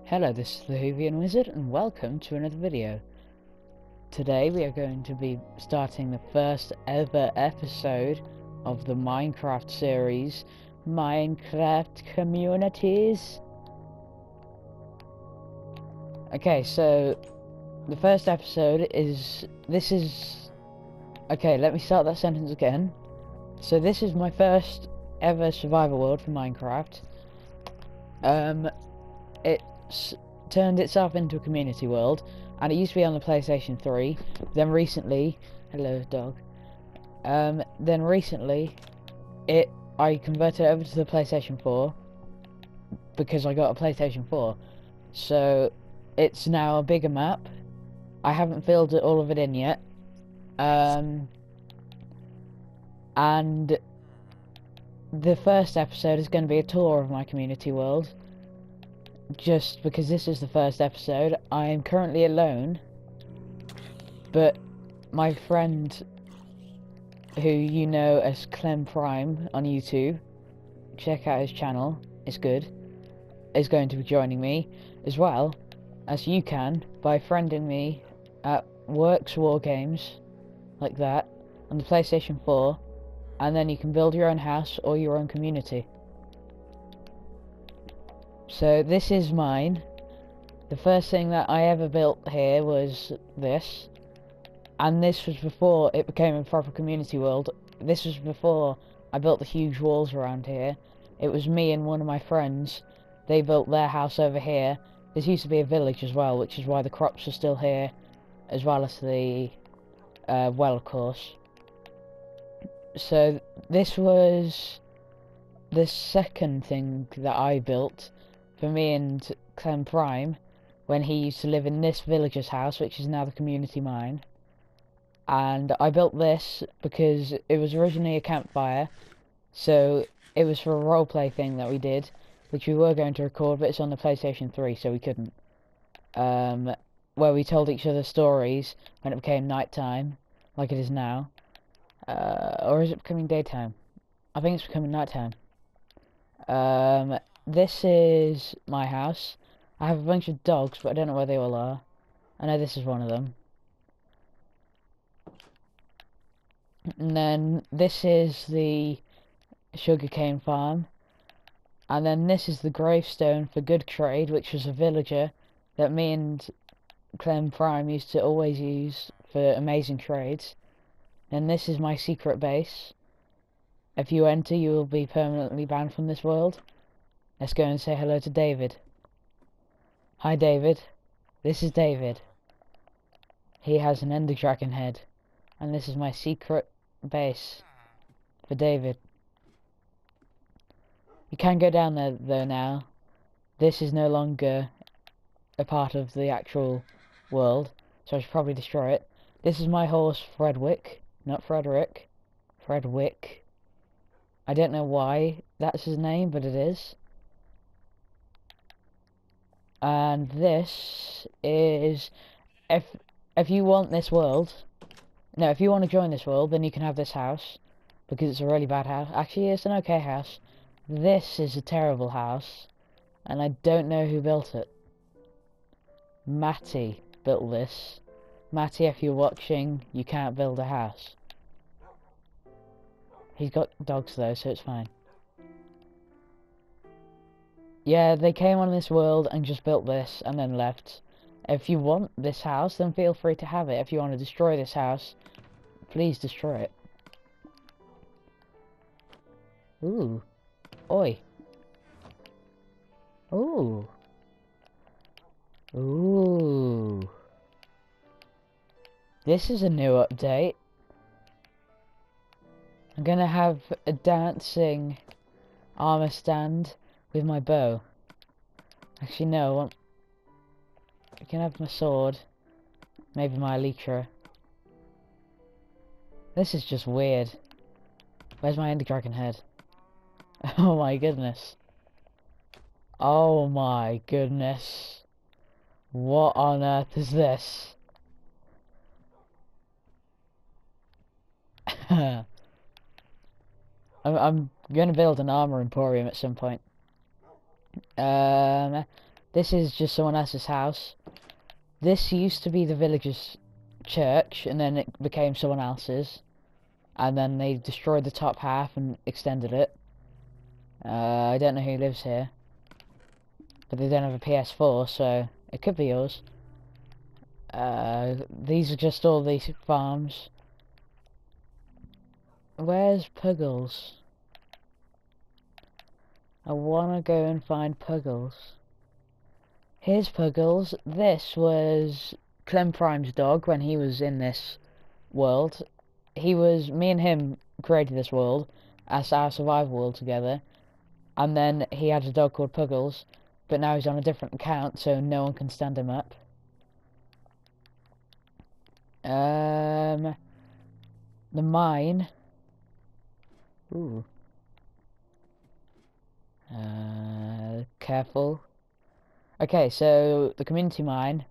Hello, this is the Whovian Wizard and welcome to another video. Today we are going to be starting the first ever episode of the Minecraft series, Minecraft Communities. Okay, so the first episode is... Okay, let me start that sentence again. So this is my first ever survival world for Minecraft. It's turned itself into a community world, and it used to be on the PlayStation 3. Then recently, hello dog. Then recently, I converted it over to the PlayStation 4 because I got a PlayStation 4. So it's now a bigger map. I haven't filled all of it in yet. And the first episode is going to be a tour of my community world. Just because this is the first episode, I am currently alone, but my friend, who you know as Clem Prime on YouTube, check out his channel, it's good, is going to be joining me, as well as you can by friending me at Works War Games, like that, on the PlayStation 4, and then you can build your own house or your own community. So this is mine. The first thing that I ever built here was this. And this was before it became a proper community world. This was before I built the huge walls around here. It was me and one of my friends. They built their house over here. This used to be a village as well, which is why the crops are still here, as well as the well, of course. So this was the second thing that I built for me and Clem Prime when he used to live in this villager's house, which is now the community mine. And I built this because it was originally a campfire, so it was for a roleplay thing that we did, which we were going to record, but it's on the PlayStation 3, so we couldn't. Where we told each other stories when it became nighttime, like it is now. Or is it becoming daytime? I think it's becoming nighttime. This is my house. I have a bunch of dogs, but I don't know where they all are. I know this is one of them. And then this is the sugarcane farm. And then this is the gravestone for Good Trade, which was a villager that me and Clem Prime used to always use for amazing trades. And this is my secret base. If you enter, you will be permanently banned from this world. Let's go and say hello to David. Hi David. This is David. He has an ender dragon head. And this is my secret base for David. You can go down there though now. This is no longer a part of the actual world, so I should probably destroy it. This is my horse Fredwick, not Frederick. Fredwick. I don't know why that's his name, but it is. And this is, if you want this world, no, if you want to join this world, then you can have this house, because it's a really bad house. Actually, it's an okay house. This is a terrible house, and I don't know who built it. Matty built this. Matty, if you're watching, you can't build a house. He's got dogs though, so it's fine. Yeah, they came on this world and just built this and then left. If you want this house, then feel free to have it. If you want to destroy this house, please destroy it. Ooh. Oi. Ooh. Ooh. This is a new update. I'm gonna have a dancing armor stand with my bow. Actually, no, I can have my sword, maybe my elytra. This is just weird. Where's my ender dragon head? Oh my goodness. Oh my goodness. What on earth is this? I'm gonna build an armor emporium at some point. This is just someone else's house. This used to be the village's church, and then it became someone else's. And then they destroyed the top half and extended it. I don't know who lives here. But they don't have a PS4, so it could be yours. These are just all these farms. Where's Puggles? I wanna go and find Puggles. Here's Puggles. This was Clem Prime's dog when he was in this world. Me and him created this world as our survival world together. And then he had a dog called Puggles, but now he's on a different account, so no one can stand him up. The mine. Ooh. Careful. Okay, so the community mine.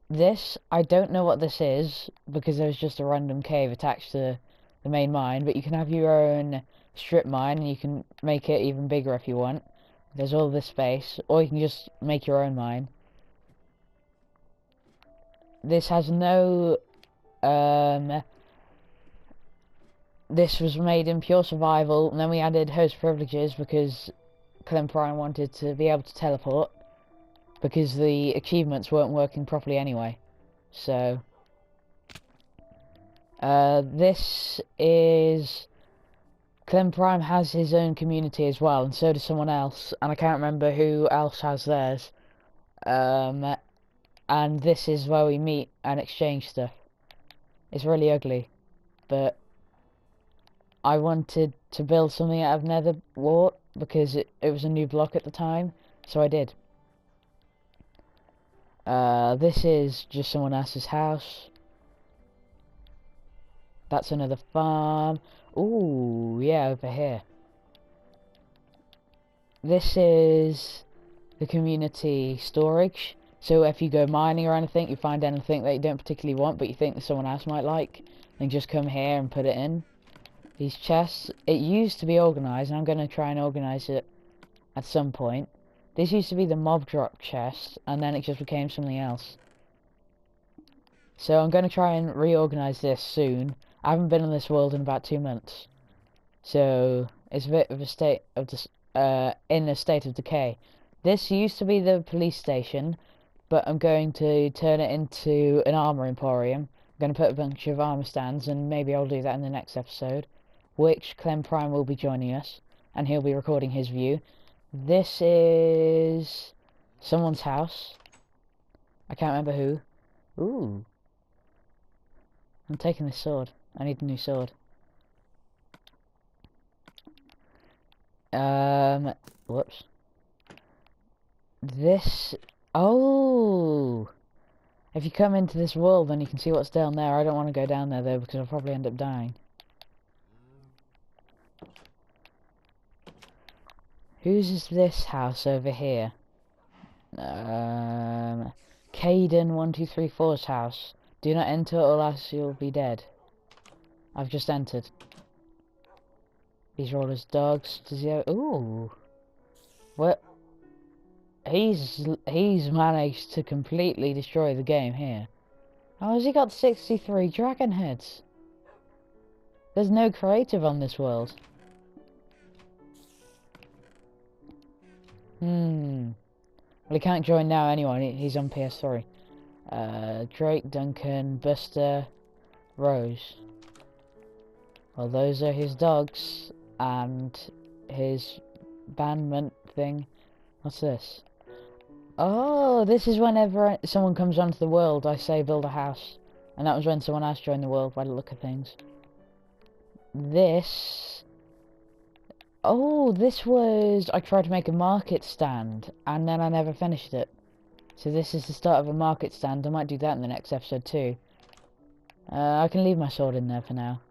This, I don't know what this is, because there's just a random cave attached to the main mine, but you can have your own strip mine, and you can make it even bigger if you want. There's all this space, or you can just make your own mine. This has no, this was made in pure survival, and then we added host privileges because Clem Prime wanted to be able to teleport, because the achievements weren't working properly anyway. So, this is... Clem Prime has his own community as well, and so does someone else, and I can't remember who else has theirs. And this is where we meet and exchange stuff. It's really ugly, but I wanted to build something out of nether wart because it was a new block at the time, so I did. This is just someone else's house. That's another farm. Ooh, yeah, over here. This is the community storage. So if you go mining or anything, you find anything that you don't particularly want, but you think that someone else might like, then just come here and put it in. These chests, it used to be organised, and I'm going to try and organise it at some point. This used to be the mob drop chest, and then it just became something else. So I'm going to try and reorganise this soon. I haven't been in this world in about 2 months. So it's a bit of a state of in a state of decay. This used to be the police station, but I'm going to turn it into an armour emporium. I'm going to put a bunch of armour stands, and maybe I'll do that in the next episode, which Clem Prime will be joining us, and he'll be recording his view. This is someone's house. I can't remember who. Ooh. I'm taking this sword. I need a new sword. Whoops. This... Oh! If you come into this world, then you can see what's down there. I don't want to go down there, though, because I'll probably end up dying. Whose is this house over here? Caden1234's house. Do not enter or else you'll be dead. I've just entered. These are all his dogs. Does he have... Ooh. What? He's managed to completely destroy the game here. How has he got 63 dragon heads? There's no creative on this world. Well, he can't join now anyway. He's on PS3. Drake, Duncan, Buster, Rose. Well, those are his dogs and his banment thing. What's this? Oh, this is whenever someone comes onto the world, I say build a house. And that was when someone else joined the world by the look of things. This... Oh, this was... I tried to make a market stand, and then I never finished it. So this is the start of a market stand. I might do that in the next episode too. I can leave my sword in there for now.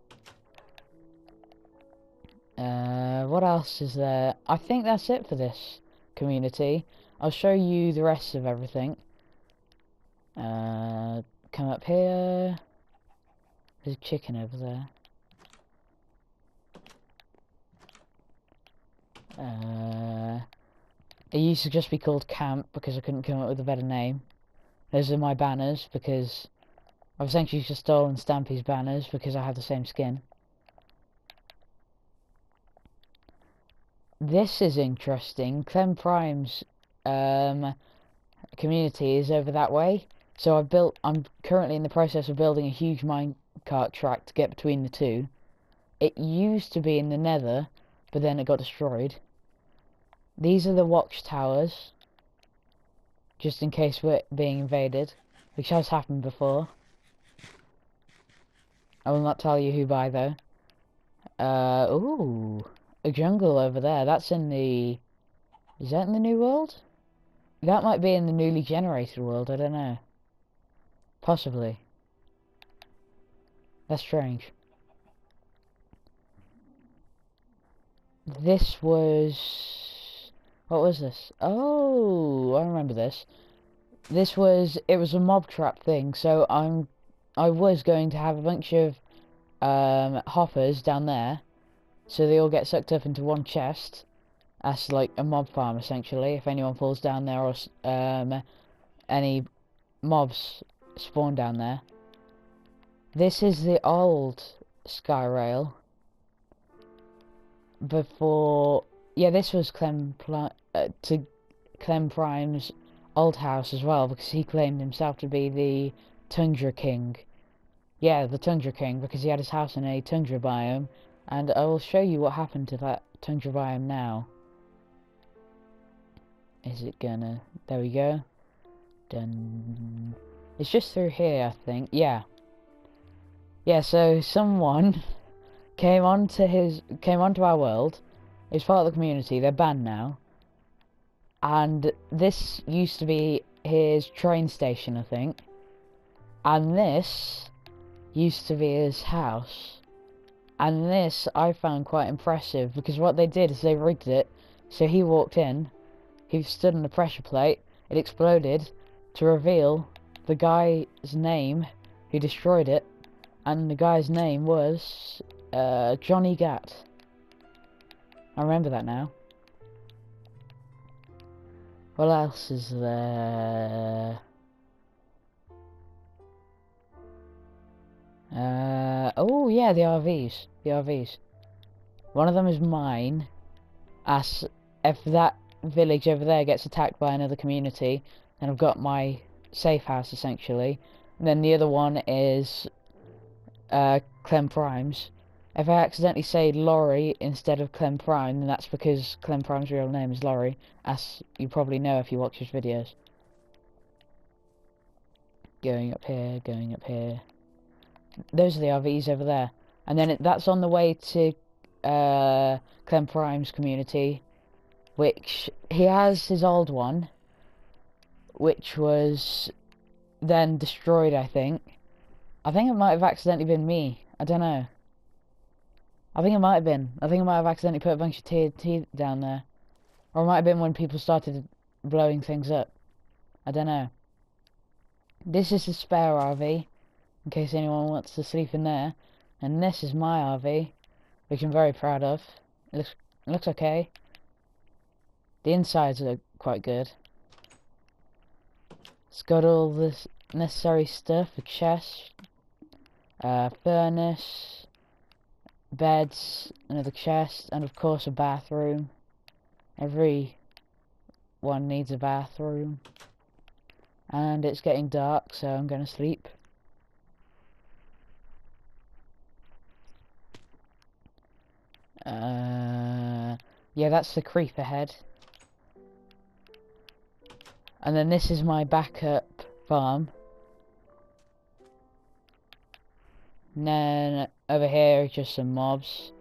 What else is there? I think that's it for this community. I'll show you the rest of everything. Come up here. There's a chicken over there. It used to just be called Camp because I couldn't come up with a better name. Those are my banners because I've essentially just stolen Stampy's banners because I have the same skin. This is interesting. Clem Prime's community is over that way. So I'm currently in the process of building a huge minecart track to get between the two. It used to be in the Nether, but then it got destroyed. These are the watchtowers, just in case we're being invaded, which has happened before. I will not tell you who by though. Ooh, a jungle over there. That's in the... Is that in the new world? That might be in the newly generated world, I don't know. Possibly. That's strange. This was... What was this? Oh, I remember this. It was a mob trap thing, so I was going to have a bunch of hoppers down there, so they all get sucked up into one chest. That's like a mob farm, essentially. If anyone falls down there or any mobs spawn down there. This is the old sky rail. Before... Yeah, this was Clem Prime's old house as well, because he claimed himself to be the Tundra King. Yeah, the Tundra King, because he had his house in a tundra biome, and I will show you what happened to that tundra biome now. Is it gonna... There we go. Done. It's just through here, I think. Yeah. Yeah, so someone came onto our world. He's part of the community. They're banned now. And this used to be his train station, I think. And this used to be his house. And this I found quite impressive, because what they did is they rigged it. So he walked in, he stood on the pressure plate, it exploded to reveal the guy's name who destroyed it. And the guy's name was Johnny Gat. I remember that now. What else is there? Oh yeah, the RVs. The RVs. One of them is mine. As if that village over there gets attacked by another community, then I've got my safe house essentially. And then the other one is Clem Prime's. If I accidentally say Laurie instead of Clem Prime, then that's because Clem Prime's real name is Laurie, as you probably know if you watch his videos. Going up here, going up here. Those are the RVs over there. And then that's on the way to Clem Prime's community, which he has his old one, which was then destroyed, I think. I think it might have accidentally been me. I don't know. I think it might have been. I think I might have accidentally put a bunch of TNT down there. Or it might have been when people started blowing things up. I don't know. This is a spare RV, in case anyone wants to sleep in there. And this is my RV, which I'm very proud of. It looks okay. The insides are quite good. It's got all this necessary stuff, a chest, furnace, beds, another chest, and of course a bathroom. Every one needs a bathroom. And it's getting dark, so I'm gonna sleep. Yeah, that's the creeper head. And then this is my backup farm. And then over here, just some mobs.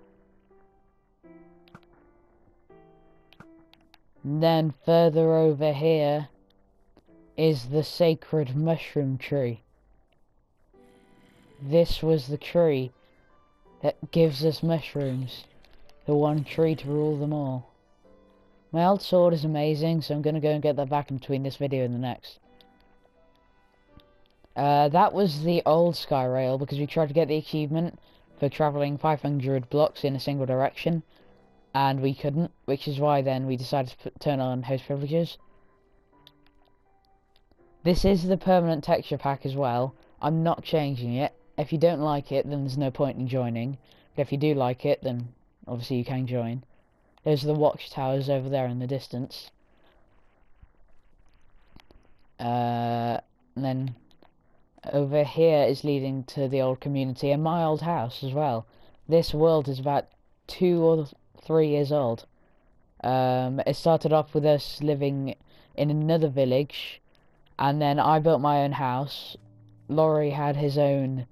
And then further over here is the sacred mushroom tree. This was the tree that gives us mushrooms. The one tree to rule them all. My old sword is amazing, so I'm gonna go and get that back in between this video and the next. That was the old sky rail, because we tried to get the achievement for travelling 500 blocks in a single direction. and we couldn't, which is why then we decided to turn on host privileges. This is the permanent texture pack as well. I'm not changing it. If you don't like it, then there's no point in joining. But if you do like it, then obviously you can join. Those are the watchtowers over there in the distance. And then over here is leading to the old community and my old house as well. This world is about 2 or 3 years old. It started off with us living in another village, and then I built my own house. Laurie had his own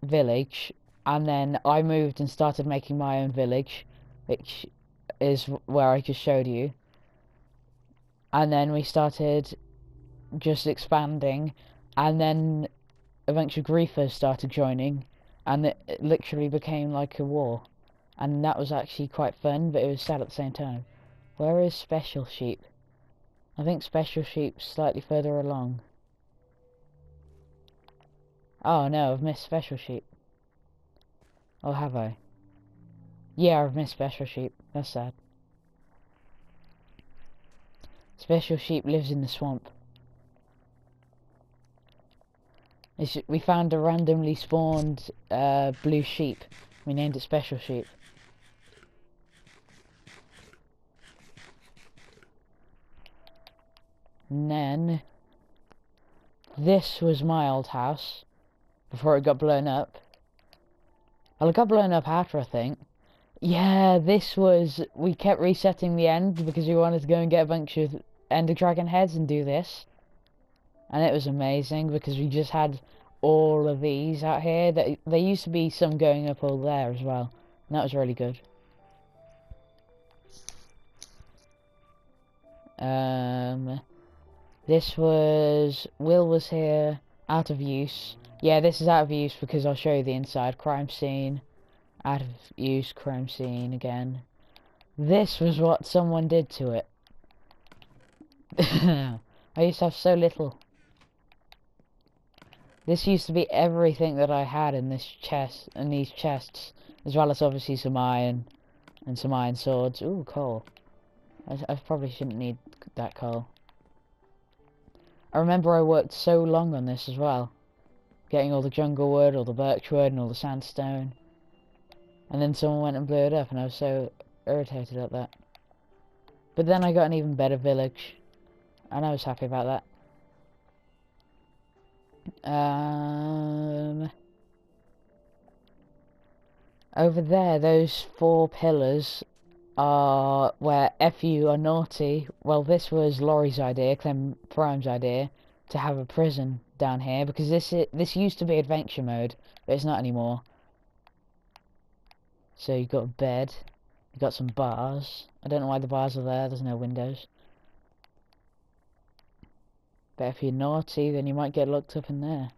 village, and then I moved and started making my own village, which is where I just showed you. And then we started just expanding, and then eventually griefers started joining, and it literally became like a war. And that was actually quite fun, but it was sad at the same time. Where is Special Sheep? I think Special Sheep's slightly further along. Oh no, I've missed Special Sheep. Or have I? Yeah, I've missed Special Sheep. That's sad. Special Sheep lives in the swamp. We found a randomly spawned blue sheep. We named it Special Sheep. And then this was my old house before it got blown up. Well, it got blown up after, I think. Yeah, we kept resetting the end because we wanted to go and get a bunch of Ender Dragon heads and do this. And it was amazing because we just had all of these out here. There used to be some going up all there as well. And that was really good. Will was here, out of use. Yeah, this is out of use because I'll show you the inside. Crime scene, out of use, crime scene again. This was what someone did to it. I used to have so little. This used to be everything that I had in this chest, in these chests, as well as obviously some iron and some iron swords. Ooh, coal. I probably shouldn't need that coal. I remember I worked so long on this as well, getting all the jungle wood, all the birch wood, and all the sandstone. And then someone went and blew it up, and I was so irritated at that. But then I got an even better village, and I was happy about that. Over there, those 4 pillars are where if you are naughty. Well, this was Laurie's idea, Clem Prime's idea, to have a prison down here, because this used to be adventure mode, but it's not anymore. So you've got a bed, you've got some bars. I don't know why the bars are there, there's no windows. But if you're naughty, then you might get locked up in there.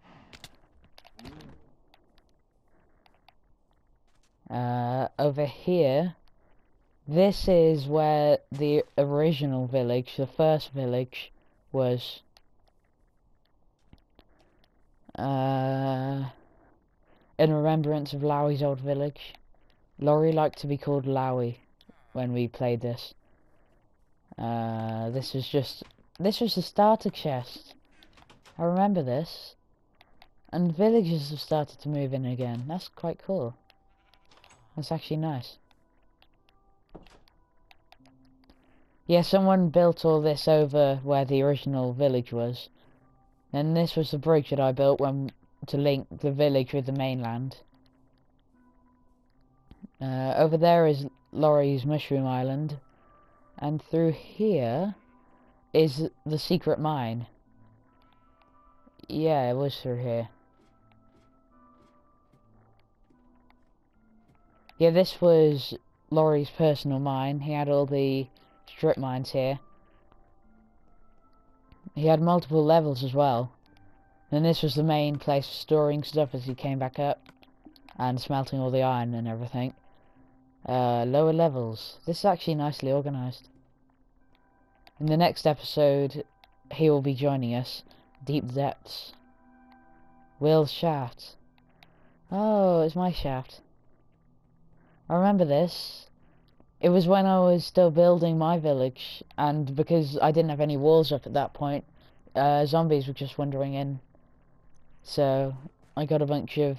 Over here, this is where the original village, the first village, was. In remembrance of Lowie's old village. Laurie liked to be called Lowie when we played this. This was the starter chest. I remember this. And villagers have started to move in again. That's quite cool. That's actually nice. Yeah, someone built all this over where the original village was. And this was the bridge that I built to link the village with the mainland. Over there is Laurie's Mushroom Island. And through here is the secret mine. Yeah, it was through here. Yeah, this was Laurie's personal mine. He had all the strip mines here. He had multiple levels as well. And this was the main place for storing stuff as he came back up. And smelting all the iron and everything. Lower levels. This is actually nicely organised. In the next episode, he will be joining us. Deep Depths. Will's shaft. Oh, it's my shaft. I remember this. It was when I was still building my village, and because I didn't have any walls up at that point, zombies were just wandering in. So I got a bunch of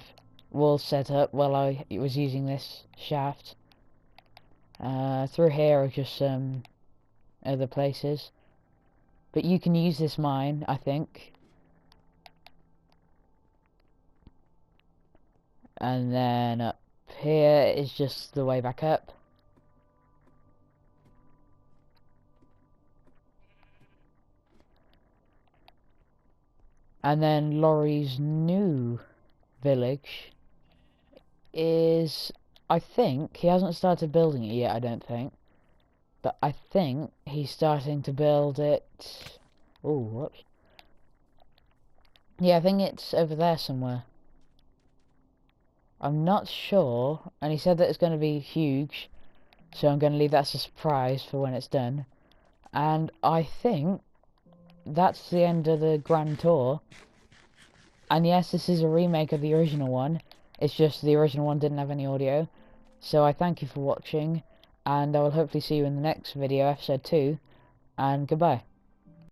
walls set up while I was using this shaft. Through here are just some other places. But you can use this mine, I think. And then up here is just the way back up. And then Laurie's new village is, I think, he hasn't started building it yet, I don't think. But I think he's starting to build it. Oh, whoops. Yeah, I think it's over there somewhere. I'm not sure, and he said that it's going to be huge, so I'm going to leave that as a surprise for when it's done. And I think that's the end of the grand tour. And yes, this is a remake of the original one. It's just the original one didn't have any audio. So I thank you for watching, and I will hopefully see you in the next video, episode 2, and goodbye.